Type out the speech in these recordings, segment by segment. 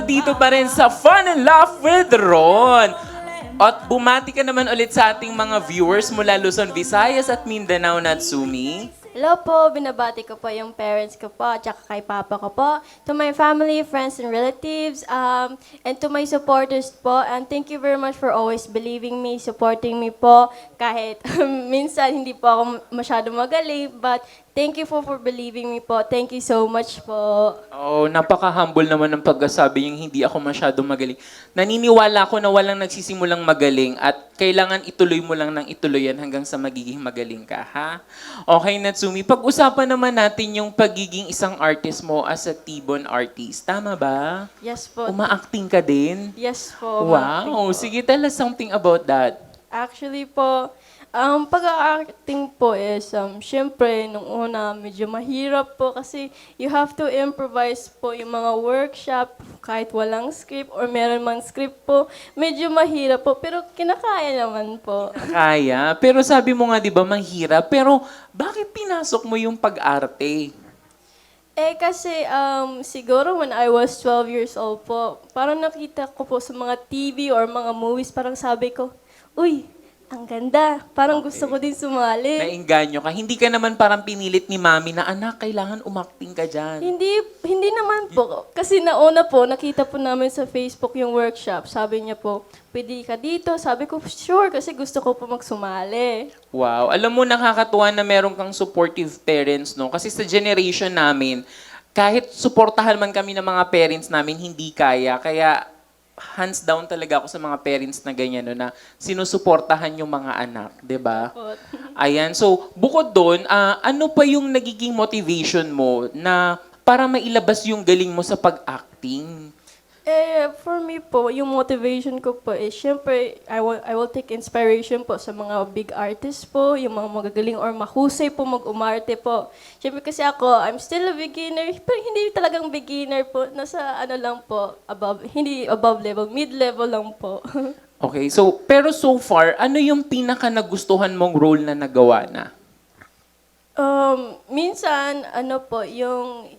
dito pa rin sa Fun and Laugh with Ron. At bumati ka naman ulit sa ating mga viewers mula Luzon, Visayas at Mindanao, Natsumi. Hello po, binabati ko po yung parents ko po at saka kay papa ko po. To my family, friends, and relatives, and to my supporters po. And thank you very much for always believing me, supporting me po. Kahit minsan hindi po ako masyado magaling, but thank you for believing me po. Thank you so much po. Oh, napaka-humble naman ng pagkasabi yung hindi ako masyado magaling. Naniniwala ako na walang nagsisimulang magaling at kailangan ituloy mo lang ng ituloy yan hanggang sa magiging magaling ka, ha? Okay, Natsumi, pag-usapan naman natin yung pagiging isang artist mo as a T-Bone artist. Tama ba? Yes po. Uma-acting ka din? Yes po. Martin Wow, po. sige, tell us something about that. Actually po, pag-acting po is, syempre, nung una, medyo mahirap po kasi you have to improvise po yung mga workshop kahit walang script or meron mang script po. Medyo mahirap po, pero kinakaya naman po. Kaya, pero sabi mo nga, di ba, mahirap. Pero bakit pinasok mo yung pag-arte? Kasi siguro when I was 12 years old po, parang nakita ko po sa mga TV or mga movies, parang sabi ko, uy, ang ganda. Parang gusto ko din sumali. Nainganyo ka. Hindi ka naman parang pinilit ni mami na, anak, kailangan umakting ka dyan. Hindi naman po. Kasi nauna po, nakita po namin sa Facebook yung workshop. Sabi niya po, pwede ka dito. Sabi ko, sure, kasi gusto ko po magsumali. Wow. Alam mo, nakakatuwa na meron kang supportive parents, no? Kasi sa generation namin, kahit suportahan man kami ng mga parents namin, hindi kaya. Kaya hands down talaga ako sa mga parents na ganyan, no, na sinusuportahan yung mga anak, 'di ba? Ayan. So, bukod doon, ano pa yung nagiging motivation mo na para mailabas yung galing mo sa pag-acting? For me po, yung motivation ko po is, syempre, I will take inspiration po sa mga big artists po, yung mga magagaling or mahusay po mag-umarte po. Syempre kasi ako, I'm still a beginner, pero hindi talagang beginner po. Nasa ano lang po, hindi above level, mid-level lang po. Okay. So, pero so far, ano yung pinaka nagustuhan mong role na nagawa na? Minsan, ano po, yung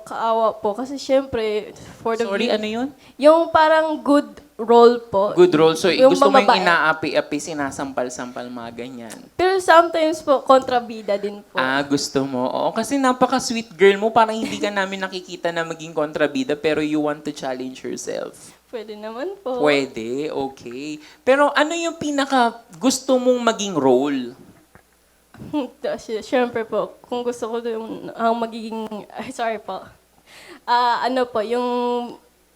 kaawa po. Kasi syempre, for the Sorry, ano yun? yung parang good role po. Good role. So, gusto mo yung babae. inaapi-api, sinasampal-sampal, mga ganyan. Pero sometimes po, kontrabida din po. Gusto mo. Oo, kasi napaka-sweet girl mo. Parang hindi ka namin nakikita na maging kontrabida, pero you want to challenge yourself. Pwede naman po. Pwede, okay. Pero ano yung pinaka gusto mong maging role? Siyempre po, kung gusto ko yung magiging, sorry po. Ano po, yung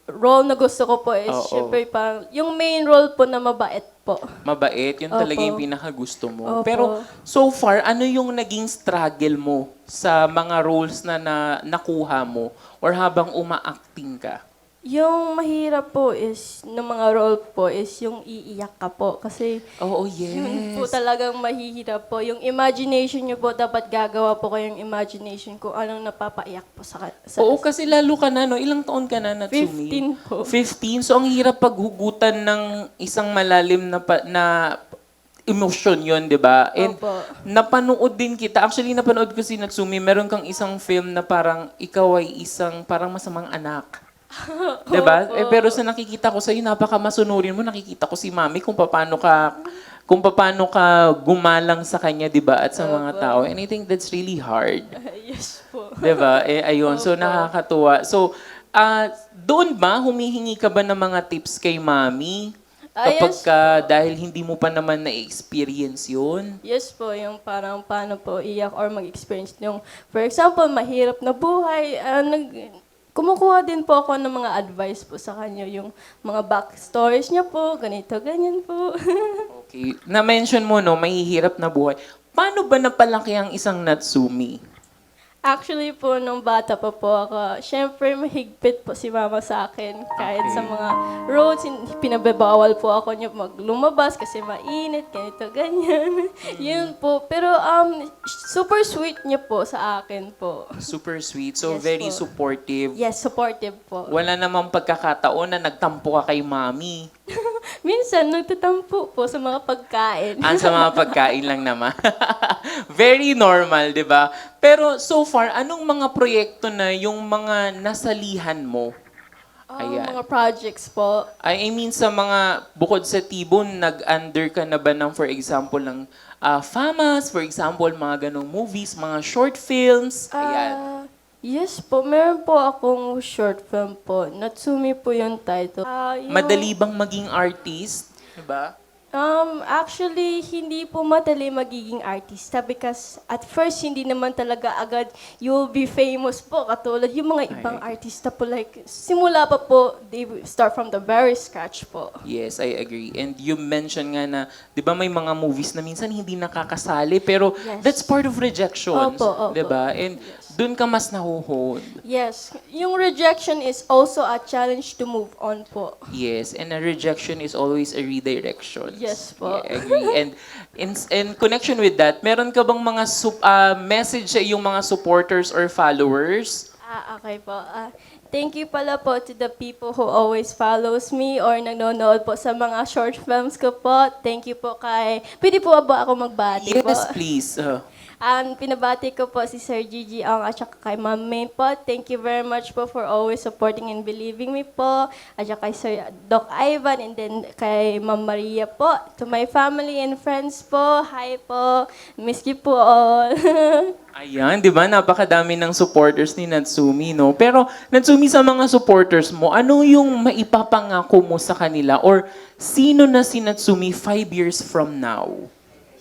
role na gusto ko po is, Oo. siyempre parang, yung main role po na mabait po. Mabait, yun talaga Opo. yung pinaka gusto mo. Opo. Pero so far, ano yung naging struggle mo sa mga roles na, nakuha mo or habang uma-acting ka? Yung mahirap po is, ng mga role po is yung iiyak ka po. Kasi Oo, yun po yes. talagang mahihirap po. Yung imagination nyo po, dapat gagawa po kayong imagination kung anong napapaiyak po sa Oo, kasi lalo ka na, no? Ilang taon ka na, Natsumi? 15 po. 15. So, ang hirap paghugutan ng isang malalim na emosyon yun, di ba? And Opo. napanood din kita. Actually, napanood ko si Natsumi. Meron kang isang film na parang ikaw ay isang parang masamang anak. Di ba? Pero sa nakikita ko sa'yo, napaka-masunurin mo. Nakikita ko si Mami kung paano ka gumalang sa kanya, di ba? At sa mga tao. And I think that's really hard. Yes po. Di ba? Ayun. So, Opo. nakakatuwa. So, doon ba, humihingi ka ba ng mga tips kay Mami? Kapag Yes dahil hindi mo pa naman na-experience yun? Yes po, yung parang paano po iyak or mag-experience yung, for example, mahirap na buhay. Kumukuha din po ako ng mga advice po sa kanya, yung mga backstories niya po, ganito, ganyan po. Okay. Na-mention mo, no, mahihirap na buhay. Paano ba napalaki ang isang Natsumi? Actually po, nung bata pa po ako, syempre mahigpit po si mama sa akin. Kahit sa mga roads, pinababawal po ako niya maglumabas kasi mainit, ganito, ganyan. Yun po. Pero super sweet niya po sa akin po. Super sweet. So, Yes very po. supportive. Yes, supportive po. Wala namang pagkakataon na nagtampo ka kay Mami. Minsan, nagtatampo po sa mga pagkain. Sa mga pagkain lang naman. Very normal, di ba? Pero so far, anong mga proyekto na yung mga nasalihan mo Ayan. Mga projects po. I mean, sa mga, bukod sa Tibon, nag-under ka na ba ng, for example, ng FAMAS, for example, mga ganong movies, mga short films? Ayan. Yes po, meron po akong short film po. Natsumi po yung title. Madali bang maging artist? Diba? Actually, hindi po madali magiging artista because at first, hindi naman talaga agad you'll be famous po. Katulad yung mga ibang artista po, like, simula pa po, they start from the very scratch po. Yes, I agree. And you mentioned nga na, di ba may mga movies na minsan hindi nakakasali, pero Yes. that's part of rejections. Opo. Di ba? And dun ka mas nahuhod. Yes, yung rejection is also a challenge to move on po. Yes, and a rejection is always a redirection. Yes po. Yeah, I agree. And in connection with that, meron ka bang mga message sa iyong mga supporters or followers? Okay po. Thank you pala po to the people who always follows me or nanonood po sa mga short films ko po. Thank you po kay... Pwede po ba ako magbati po? Yes, please. Pinabati ko po si Sir Gigi Ang at saka kay Ma'am May po. Thank you very much po for always supporting and believing me po. At saka kay Sir Doc Ivan and then kay Ma'am Maria po. To my family and friends po, hi po. Miss you po all. Ayan, di ba? Napakadami ng supporters ni Natsumi, no? Pero, Natsumi, sa mga supporters mo, ano yung maipapangako mo sa kanila? Or, sino na si Natsumi 5 years from now?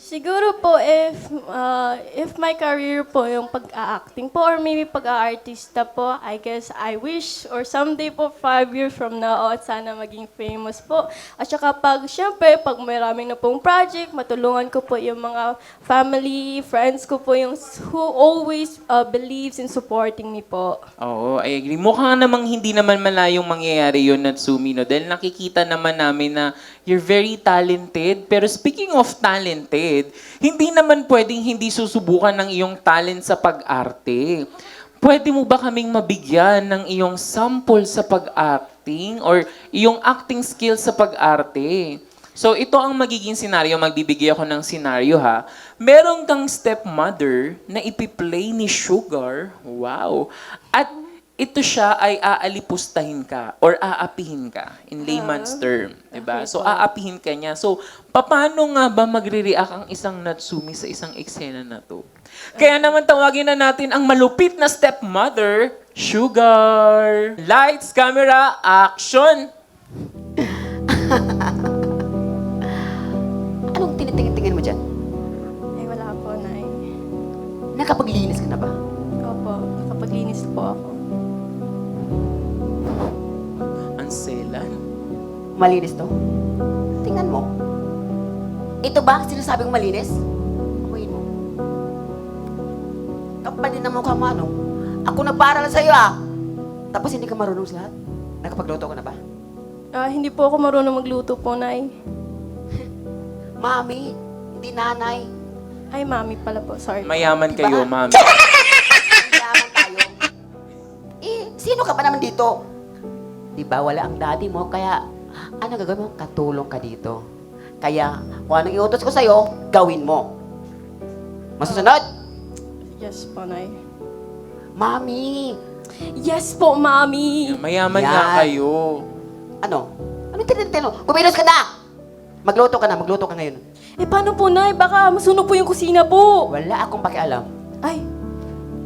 Siguro po if my career po yung pag-acting po or maybe pag-aartista po, I guess I wish or someday po 5 years from now at sana maging famous po. At saka syempre, pag maraming na pong project, matulungan ko po yung mga family, friends ko po yung who always believes in supporting me po. Oo, I agree. Mukhang namang hindi naman malayong mangyayari yun, Natsumi, no? Dahil nakikita naman namin na you're very talented. Pero speaking of talented, hindi naman pwedeng hindi susubukan ng iyong talent sa pag-arte. Pwede mo ba kaming mabigyan ng iyong sample sa pag-acting or iyong acting skills sa pag-arte? So ito ang magiging senaryo, magbibigay ako ng senaryo ha. Meron kang stepmother na ipiplay ni Sugar. Wow. At ito siya ay aalipustahin ka or aapihin ka in layman's term, 'di ba? So aapihin ka niya. So paano nga ba magre-react ang isang Natsumi sa isang eksena na 'to? Kaya naman tawagin na natin ang malupit na stepmother, Sugar. Lights, camera, action. Anong tinitingin-tingin mo dyan? Ay, wala po, Nay. Nakapaglinis ka na ba? Opo, nakapaglinis po ako. Ang selan. Malinis to? Tingnan mo. Ito ba ang sinasabing malinis? Amoyin mo. Kapal din ang mukha mo, ano? Ako nagpaaral sa'yo, ah! Tapos hindi ka marunong sa lahat? Nakapagluto ka na ba? Hindi po ako marunong magluto po, Nay. Mami, hindi nanay. Ay, Mami pala po. Sorry. Mayaman Diba? kayo, ma'am. Yaman tayo. Sino ka ba naman dito? Di ba wala ang daddy mo, kaya ano gagawin mo? Katulong ka dito. Kaya kung anong iutos ko sa'yo, gawin mo. Masusunod? Yes po, Nay. Mami! Yes po, Mami! Mayaman Yan. nga kayo. Ano? Anong tinitino? Kumilos ka na! Magluto ka ngayon. Paano po, Nay? Baka masunog po yung kusina po. Wala akong pakialam. Ay,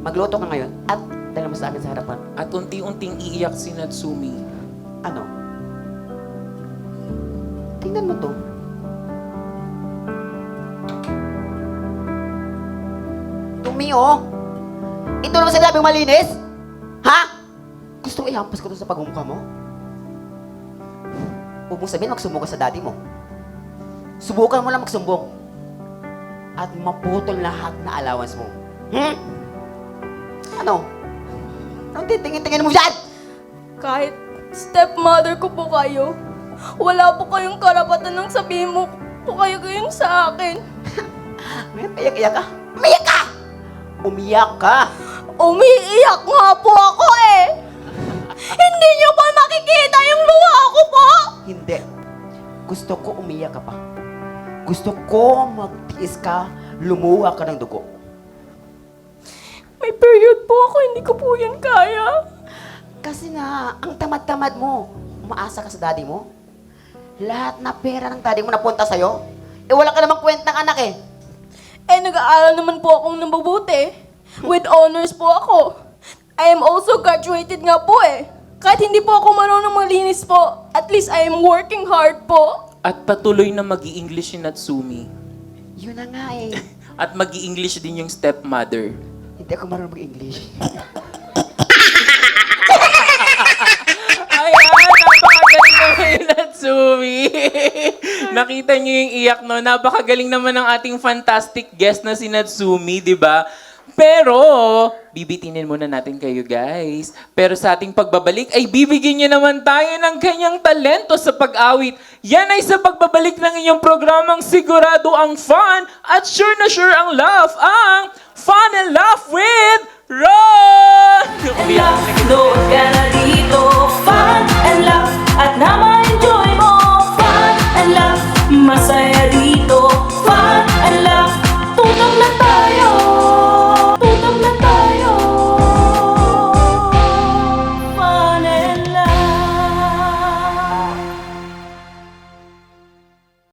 Magluto ka ngayon at dala mo sa akin sa harapan. At unti-unting iiyak si Natsumi. Ano? Tingnan mo to. Tumi, oh. Ito naman sinabing malinis? Ha? Gusto ihampas ko to sa pagmumukha mo? Huwag mong sabihin, magsumbong ka sa daddy mo. Subukan mo lang magsumbong. At maputol lahat na allowance mo. Ano? Anong titingin-tingin mo dyan? kahit stepmother ko po kayo, wala po kayong karapatan ng sabihin mo po kayo ganyan sa akin. Umiyak ka? Umiyak ka! Umiyak ka! Umiiyak nga po ako eh! Hindi niyo po makikita yung luha ko po! Hindi. Gusto ko umiyak ka pa. Gusto ko magtiis ka, lumuha ka ng dugo. May period po ako, hindi ko po yan kaya. Kasi nga, ang tamad-tamad mo. Umaasa ka sa daddy mo. Lahat na pera ng daddy mo napunta sa'yo. Eh, wala ka namang kwentang anak eh. Eh, nag-aaral naman po akong mabuti. With honors po ako. I am also graduated nga po eh. Kahit hindi po ako marunong malinis po, at least I am working hard po. At patuloy na mag-i-English si Natsumi. Yun na nga eh. At mag-i-English din yung stepmother. Hindi ako marunong mag-English. Ayan, napakagaling naman yung Natsumi. Nakita niyo yung iyak, no? Napakagaling naman ng ating fantastic guest na si Natsumi, di ba? Pero, bibitinin muna natin kayo, guys. Pero sa ating pagbabalik, ay bibigyan niya naman tayo ng kanyang talento sa pag-awit. Yan ay sa pagbabalik ng inyong programang sigurado ang fun at sure na sure ang love, ang Fun and Laugh with Ron! No one's gonna